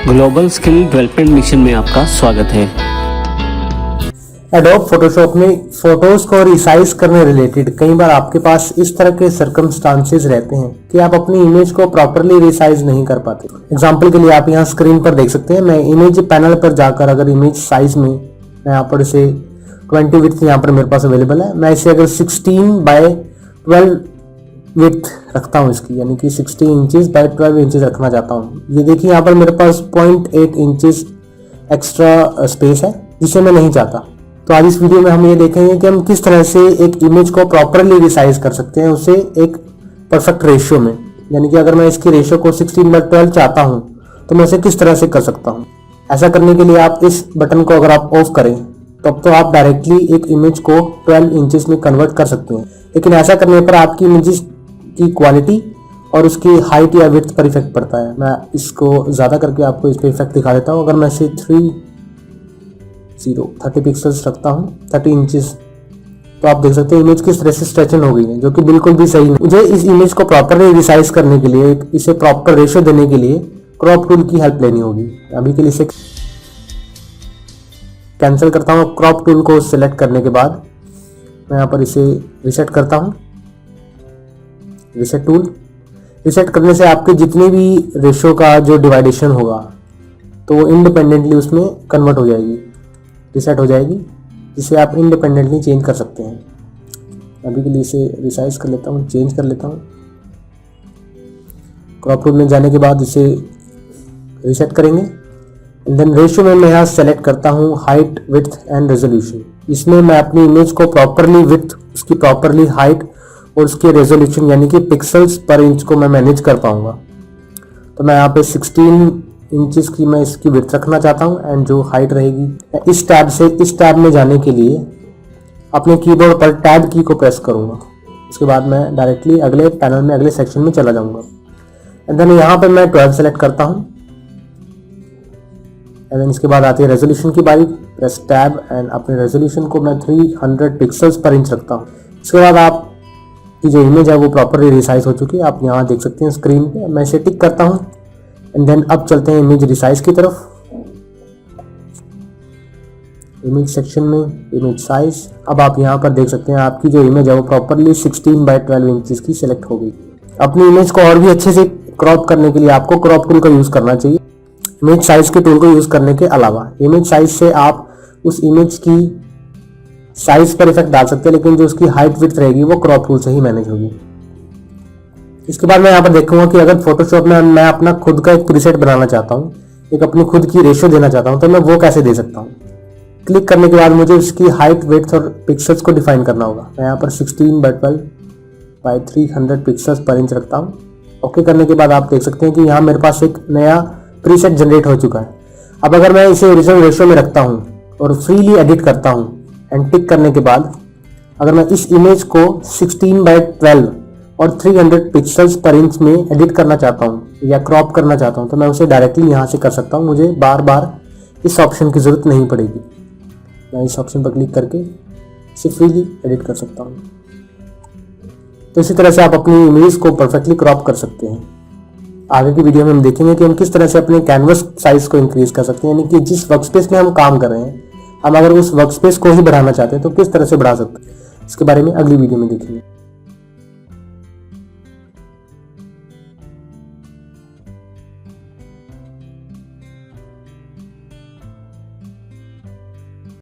Global skill development mission में आपका स्वागत है। एडोब फोटोशॉप में फोटोज को रिसाइज करने रिलेटेड कई बार आपके पास इस तरह के सर्कमस्टांसेस रहते हैं कि आप अपनी इमेज को प्रॉपरली रिसाइज नहीं कर पाते। एग्जांपल के लिए आप यहाँ स्क्रीन पर देख सकते हैं, मैं इमेज पैनल पर जाकर अगर इमेज साइज में मैं यहाँ पर इसे 20 विड्थ यहाँ पर मेरे पास अवेलेबल है, मैं इसे अगर 16/12 विड्थ रखता हूँ इसकी, यानी कि 16 इंचेस बाय 12 इंचेस रखना चाहता हूँ। ये देखिए यहाँ पर मेरे पास 0.8 इंचेस एक्स्ट्रा स्पेस है जिसे मैं नहीं चाहता। तो आज इस वीडियो में हम ये देखेंगे कि हम किस तरह से एक इमेज को प्रॉपरली रिसाइज कर सकते हैं, उसे एक परफेक्ट रेशियो में। यानी कि अगर मैं इसकी रेशियो को 16/12 चाहता हूँ तो मैं इसे किस तरह से कर सकता हूँ। ऐसा करने के लिए आप इस बटन को अगर आप ऑफ करें तब तो आप डायरेक्टली एक इमेज को 12 इंचेस में कन्वर्ट कर सकते हैं, लेकिन ऐसा करने पर आपकी इमेजेस की क्वालिटी और उसकी हाइट या विड्थ पर इफेक्ट पड़ता है। मैं इसको ज़्यादा करके आपको इस पर इफेक्ट दिखा देता हूँ। अगर मैं इसे 30 पिक्सल्स रखता हूँ, 30 इंचेस, तो आप देख सकते हैं इमेज किस तरह से स्ट्रेचन हो गई है, जो कि बिल्कुल भी सही नहीं। मुझे इस इमेज को प्रॉपरली रिसाइज करने के लिए, इसे प्रॉपर रेशियो देने के लिए क्रॉप टूल की हेल्प लेनी होगी। अभी के लिए इसे कैंसिल करता हूँ। क्रॉप टूल को सिलेक्ट करने के बाद मैं यहाँ पर इसे रिसेट करता हूँ। रिसेट टूल रिसेट करने से आपके जितने भी रेशियो का जो डिवाइडेशन होगा तो वो इंडिपेंडेंटली उसमें कन्वर्ट हो जाएगी, रिसेट हो जाएगी, जिसे आप इंडिपेंडेंटली चेंज कर सकते हैं। अभी के लिए इसे रिसाइज कर लेता हूँ, चेंज कर लेता हूँ। क्रॉप टूल में जाने के बाद इसे रिसेट करेंगे। एंड देन रेशियो में मैं यहाँ सेलेक्ट करता हूँ हाइट, विड्थ एंड रेजोल्यूशन। इसमें मैं अपनी इमेज को प्रॉपरली विड्थ, उसकी प्रॉपरली हाइट और उसके रेजोल्यूशन यानी कि पिक्सल्स पर इंच को मैं मैनेज कर पाऊंगा। तो मैं यहाँ पे 16 इंचेस की मैं इसकी विड्थ रखना चाहता हूँ एंड जो हाइट रहेगी, इस टैब से इस टैब में जाने के लिए अपने कीबोर्ड पर टैब की को प्रेस करूँगा। उसके बाद मैं डायरेक्टली अगले पैनल में, अगले सेक्शन में चला जाऊँगा। एंड देन यहाँ पर मैं 12 सेलेक्ट करता हूँ। एंड देन इसके बाद आती है रेजोल्यूशन की बारी। प्रेस टैब एंड अपने रेजोल्यूशन को मैं 300 पिक्सल्स पर इंच रखता हूँ। इसके बाद आप की जो इमेज है वो प्रॉपरली रिसाइज हो चुकी है, आप यहाँ देख सकते हैं स्क्रीन पे। मैं इसे टिक करता हूँ एंड देन अब चलते हैं इमेज रिसाइज की तरफ। इमेज सेक्शन में इमेज साइज, अब आप यहाँ पर देख सकते हैं आपकी जो इमेज है वो प्रॉपरली 16/12 इंचेस की सिलेक्ट हो गई। अपनी इमेज को और भी अच्छे से क्रॉप करने के लिए आपको क्रॉप टूल का यूज़ करना चाहिए, इमेज साइज के टूल को यूज़ करने के अलावा। इमेज साइज से आप उस इमेज की साइज पर इफेक्ट डाल सकते हैं, लेकिन जो उसकी हाइट विड्थ रहेगी वो क्रॉप टूल से ही मैनेज होगी। इसके बाद मैं यहाँ पर देखूंगा कि अगर फोटोशॉप में मैं अपना खुद का एक प्रीसेट बनाना चाहता हूँ, एक अपनी खुद की रेशियो देना चाहता हूँ, तो मैं वो कैसे दे सकता हूँ। क्लिक करने के बाद मुझे उसकी हाइट, विड्थ और पिक्सल्स को डिफाइन करना होगा। मैं यहाँ पर 16/12 बाय 300 पिक्सल्स पर इंच रखता हूँ। ओके करने के बाद आप देख सकते हैं कि यहाँ मेरे पास एक नया प्रीसेट जनरेट हो चुका है। अब अगर मैं इसे ओरिजिनल रेशियो में रखता हूँ और फ्रीली एडिट करता हूँ एंड टिक करने के बाद अगर मैं इस इमेज को 16/12 और 300 पिक्सल्स पर इंच में एडिट करना चाहता हूँ या क्रॉप करना चाहता हूँ तो मैं उसे डायरेक्टली यहाँ से कर सकता हूँ। मुझे बार बार इस ऑप्शन की ज़रूरत नहीं पड़ेगी। मैं इस ऑप्शन पर क्लिक करके इसे फ्रीली एडिट कर सकता हूँ। तो इसी तरह से आप अपनी इमेज को परफेक्टली क्रॉप कर सकते हैं। आगे की वीडियो में हम देखेंगे कि हम किस तरह से अपने कैनवस साइज को इंक्रीज कर सकते हैं, यानी कि जिस वर्कस्पेस में हम काम कर रहे हैं हम अगर उस वर्कस्पेस को ही बढ़ाना चाहते हैं तो किस तरह से बढ़ा सकते हैं, इसके बारे में अगली वीडियो में देखेंगे।